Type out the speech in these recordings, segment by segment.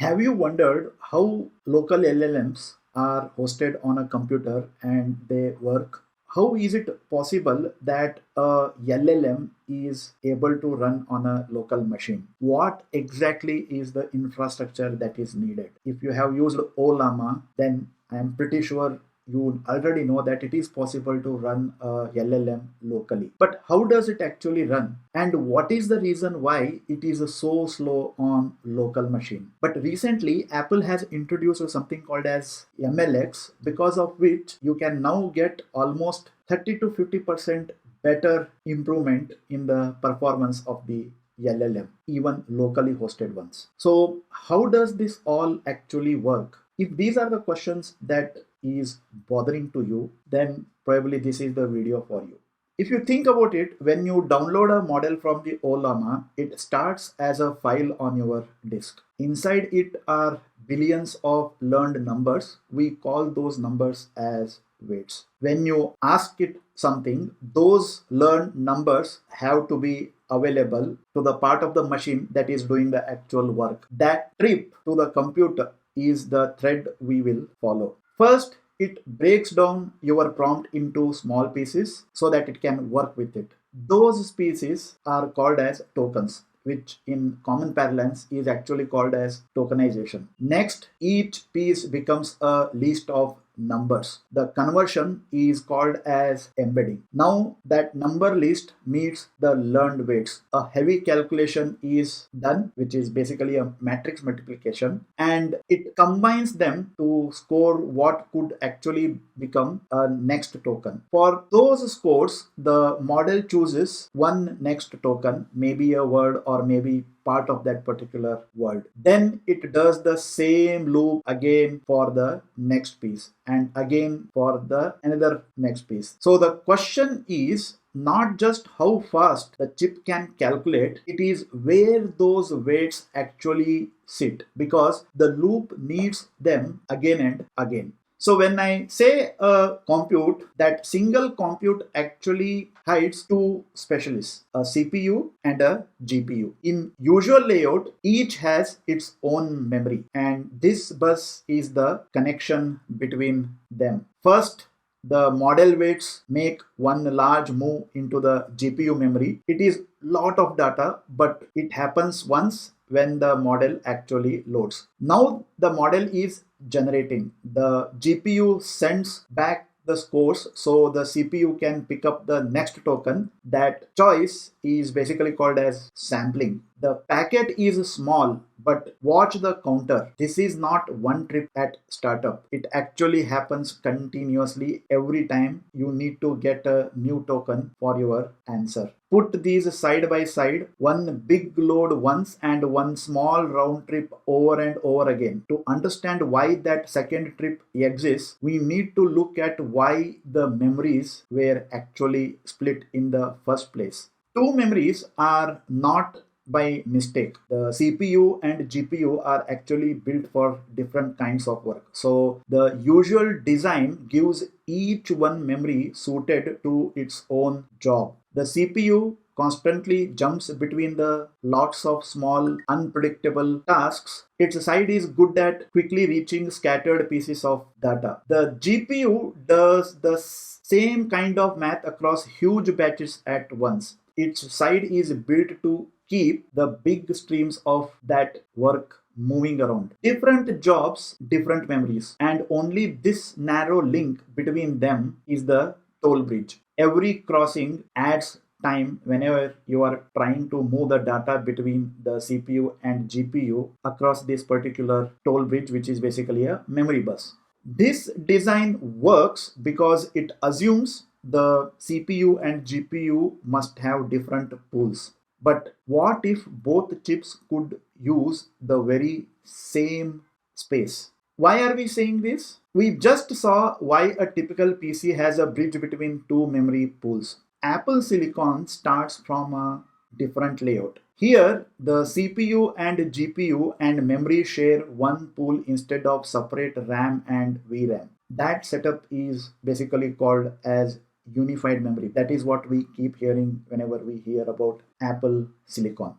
Have you wondered how local LLMs are hosted on a computer and they work? How is it possible that a LLM is able to run on a local machine? What exactly is the infrastructure that is needed? If you have used Ollama, then I am pretty sure you already know that it is possible to run a LLM locally. But how does it actually run? And what is the reason why it is so slow on local machine? But recently, Apple has introduced something called as MLX, because of which you can now get almost 30 to 50% better improvement in the performance of the LLM, even locally hosted ones. So how does this all actually work? If these are the questions that is bothering to you, then probably this is the video for you. If you think about it, when you download a model from the Ollama, it starts as a file on your disk. Inside it are billions of learned numbers. We call those numbers as weights. When you ask it something, those learned numbers have to be available to the part of the machine that is doing the actual work. That trip to the computer is the thread we will follow. First, it breaks down your prompt into small pieces so that it can work with it. Those pieces are called as tokens, which in common parlance is actually called as tokenization. Next, each piece becomes a list of numbers. The conversion is called as embedding. Now that number list meets the learned weights. A heavy calculation is done, which is basically a matrix multiplication, and it combines them to score what could actually become a next token. For those scores, the model chooses one next token, maybe a word or maybe part of that particular word. Then it does the same loop again for the next piece and again for the another next piece. So the question is not just how fast the chip can calculate, it is where those weights actually sit, because the loop needs them again and again. So when I say a compute, that single compute actually hides two specialists, a CPU and a GPU. In usual layout, each has its own memory, and this bus is the connection between them. First, the model weights make one large move into the GPU memory. It is lot of data, but it happens once when the model actually loads. Now the model is generating. The GPU sends back the scores so the CPU can pick up the next token. That choice is basically called as sampling. The packet is small, but watch the counter. This is not one trip at startup. It actually happens continuously every time you need to get a new token for your answer. Put these side by side, one big load once and one small round trip over and over again. To understand why that second trip exists, we need to look at why the memories were actually split in the first place. Two memories are not by mistake. The CPU and GPU are actually built for different kinds of work. So the usual design gives each one memory suited to its own job. The CPU constantly jumps between the lots of small unpredictable tasks. Its side is good at quickly reaching scattered pieces of data. The GPU does the same kind of math across huge batches at once. Its side is built to keep the big streams of that work moving around. Different jobs, different memories, and only this narrow link between them is the toll bridge. Every crossing adds time whenever you are trying to move the data between the CPU and GPU across this particular toll bridge, which is basically a memory bus. This design works because it assumes the CPU and GPU must have different pools. But what if both chips could use the very same space? Why are we saying this? We just saw why a typical PC has a bridge between two memory pools. Apple Silicon starts from a different layout. Here, the CPU and GPU and memory share one pool instead of separate RAM and VRAM. That setup is basically called as unified memory. That is what we keep hearing whenever we hear about Apple Silicon.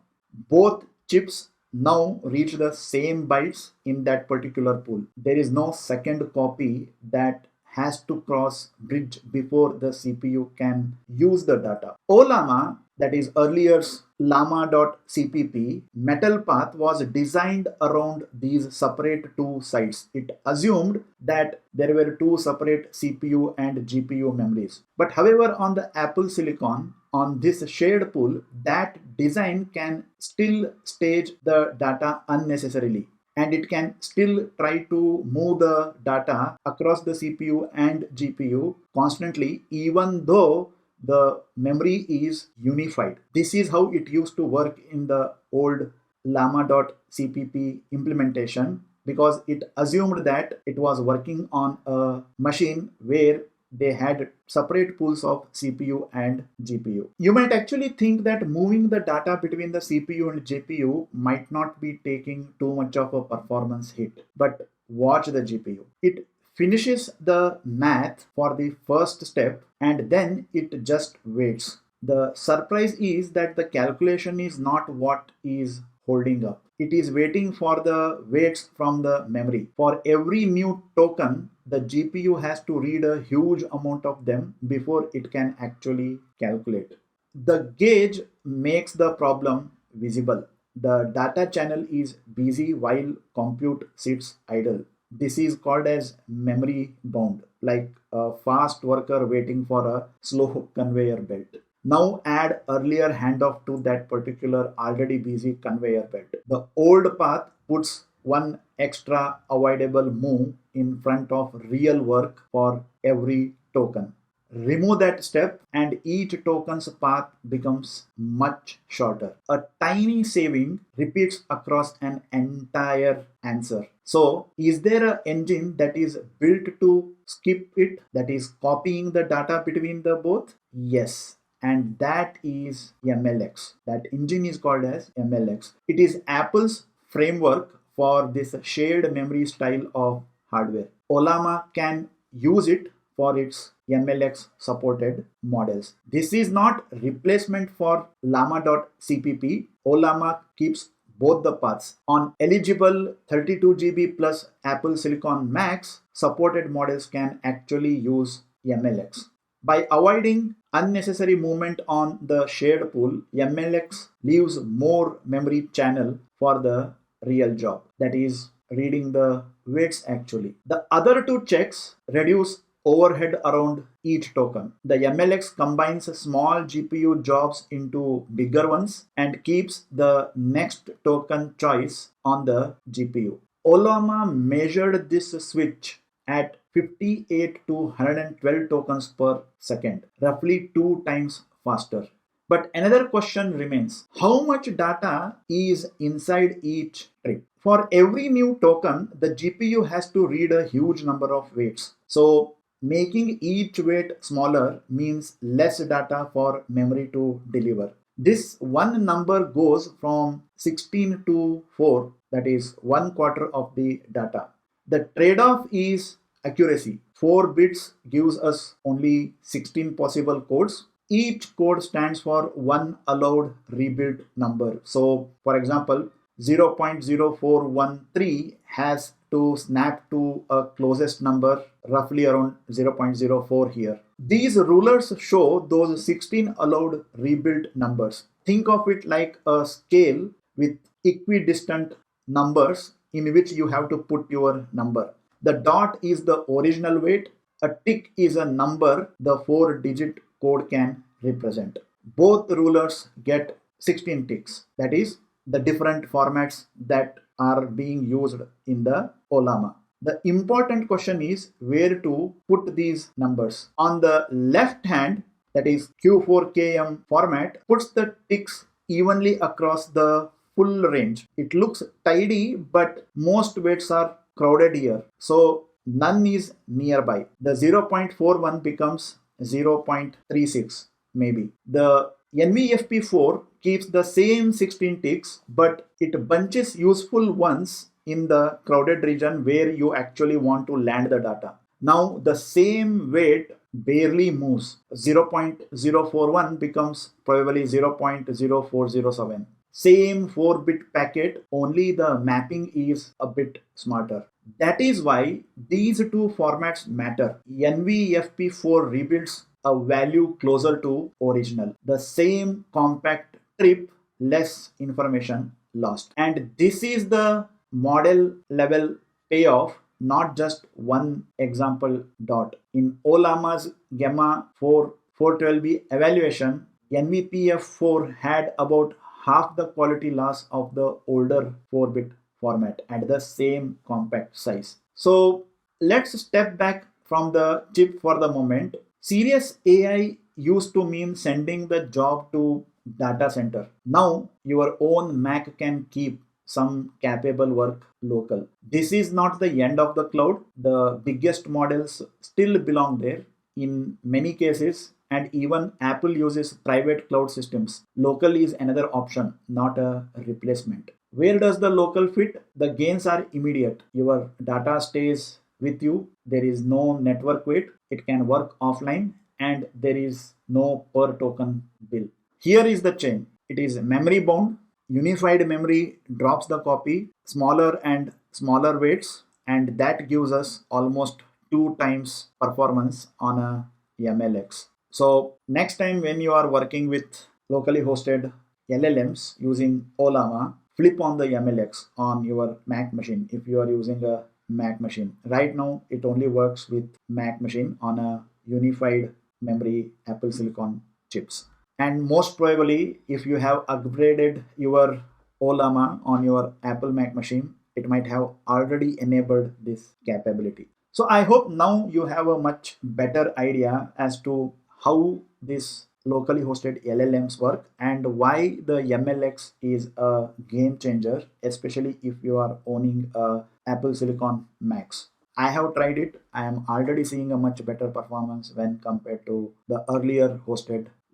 Both chips now reach the same bytes in that particular pool. There is no second copy that has to cross bridge before the CPU can use the data. Ollama, that is earlier's llama.cpp metal path, was designed around these separate two sites. It assumed that there were two separate CPU and GPU memories. But however, on the Apple Silicon, on this shared pool, that design can still stage the data unnecessarily, and it can still try to move the data across the CPU and GPU constantly, even though the memory is unified. This is how it used to work in the old llama.cpp implementation, because it assumed that it was working on a machine where they had separate pools of CPU and GPU. You might actually think that moving the data between the CPU and GPU might not be taking too much of a performance hit, but watch the GPU. It finishes the math for the first step and then it just waits. The surprise is that the calculation is not what is holding up. It is waiting for the weights from the memory. For every new token, the GPU has to read a huge amount of them before it can actually calculate. The gauge makes the problem visible. The data channel is busy while compute sits idle. This is called as memory bound, like a fast worker waiting for a slow conveyor belt. Now add earlier handoff to that particular already busy conveyor belt. The old path puts one extra avoidable move in front of real work for every token. Remove that step and each token's path becomes much shorter. A tiny saving repeats across an entire answer. So, is there an engine that is built to skip it, that is copying the data between the both? Yes. And that is MLX. That engine is called as MLX. It is Apple's framework for this shared memory style of hardware. Ollama can use it for its MLX supported models. This is not replacement for llama.cpp. Ollama keeps both the paths. On eligible 32GB plus Apple Silicon Max, supported models can actually use MLX. By avoiding unnecessary movement on the shared pool, MLX leaves more memory channel for the real job, that is reading the weights actually. The other two checks reduce overhead around each token. The MLX combines small GPU jobs into bigger ones and keeps the next token choice on the GPU. Ollama measured this switch at 58 to 112 tokens per second, roughly 2 times faster. But another question remains: how much data is inside each trip? For every new token, the GPU has to read a huge number of weights. So making each weight smaller means less data for memory to deliver. This one number goes from 16 to 4, that is 1/4 of the data. The trade-off is accuracy. 4 bits gives us only 16 possible codes. Each code stands for one allowed rebuild number. So, for example, 0.0413 has to snap to a closest number roughly around 0.04 here. These rulers show those 16 allowed rebuild numbers. Think of it like a scale with equidistant numbers in which you have to put your number. The dot is the original weight. A tick is a number the 4-digit code can represent. Both rulers get 16 ticks. That is the different formats that are being used in the Ollama. The important question is where to put these numbers. On the left hand, that is Q4KM format, puts the ticks evenly across the full range. It looks tidy, but most weights are crowded here. So none is nearby. The 0.41 becomes 0.36 maybe. The NVFP4 keeps the same 16 ticks, but it bunches useful ones in the crowded region where you actually want to land the data. Now the same weight barely moves. 0.041 becomes probably 0.0407. same 4-bit packet, only the mapping is a bit smarter. That is why these two formats matter. NVFP4 rebuilds a value closer to original. The same compact trip, less information lost. And this is the model level payoff, not just one example dot. In Ollama's Gamma 4 412B evaluation, NVPF4 had about half the quality loss of the older 4-bit format at the same compact size. So let's step back from the chip for the moment. Serious AI used to mean sending the job to data center. Now your own Mac can keep some capable work local. This is not the end of the cloud. The biggest models still belong there in many cases, and even Apple uses private cloud systems. Local is another option, not a replacement. Where does the local fit? The gains are immediate. Your data stays with you. There is no network weight. It can work offline, and there is no per token bill. Here is the chain. It is memory bound. Unified memory drops the copy, smaller and smaller weights, and that gives us almost 2 times performance on a MLX. So next time when you are working with locally hosted LLMs using Ollama, flip on the MLX on your Mac machine if you are using a Mac machine. Right now it only works with Mac machine on a unified memory Apple Silicon chips. And most probably if you have upgraded your Ollama on your Apple Mac machine, it might have already enabled this capability. So I hope now you have a much better idea as to how this locally hosted LLMs work and why the MLX is a game changer, especially if you are owning a Apple Silicon Macs. I have tried it. I am already seeing a much better performance when compared to the earlier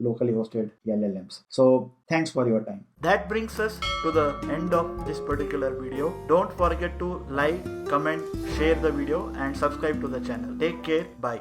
locally hosted LLMs. So thanks for your time. That brings us to the end of this particular video. Don't forget to like, comment, share the video and subscribe to the channel. Take care. Bye.